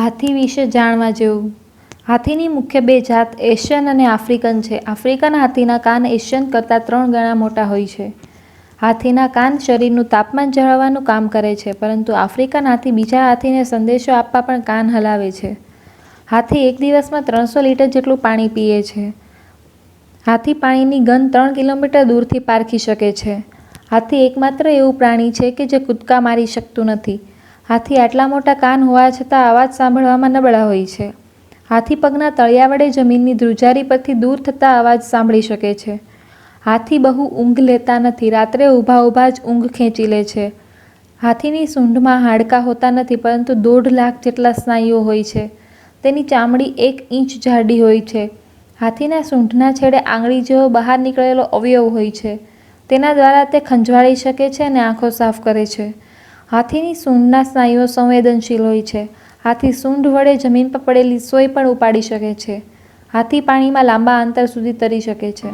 હાથી વિશે જાણવા જેવું. હાથીની મુખ્ય બે જાત એશિયન અને આફ્રિકન છે. આફ્રિકન હાથીના કાન એશિયન કરતાં 3 ગણા મોટા હોય છે. હાથીના કાન શરીરનું તાપમાન જાળવવાનું કામ કરે છે, પરંતુ આફ્રિકન હાથી બીજા હાથીને સંદેશો આપવા પણ કાન હલાવે છે. હાથી એક દિવસમાં 300 લીટર જેટલું પાણી પીએ છે. હાથી પાણીની ગંધ 3 કિલોમીટર દૂરથી પારખી શકે છે. હાથી એકમાત્ર એવું પ્રાણી છે કે જે કૂદકા મારી શકતું નથી. હાથી આટલા મોટા કાન હોવા છતાં અવાજ સાંભળવામાં નબળા હોય છે. હાથી પગના તળિયા વડે જમીનની ધ્રુજારી પરથી દૂર થતા અવાજ સાંભળી શકે છે. હાથી બહુ ઊંઘ લેતા નથી. રાત્રે ઊભા જ ઊંઘ ખેંચી લે છે. હાથીની સૂંઢમાં હાડકાં હોતા નથી, પરંતુ 1.5 લાખ જેટલા સ્નાયુઓ હોય છે. તેની ચામડી 1 ઇંચ જાડી હોય છે. હાથીના સૂંઢના છેડે આંગળી જેવો બહાર નીકળેલો અવયવ હોય છે. તેના દ્વારા તે ખંજવાળી શકે છે અને આંખો સાફ કરે છે. હાથીની સૂંઢના સ્નાયુઓ સંવેદનશીલ હોય છે. હાથી સૂંઢ વડે જમીન પર પડેલી સોય પણ ઉપાડી શકે છે. હાથી પાણીમાં લાંબા અંતર સુધી તરી શકે છે.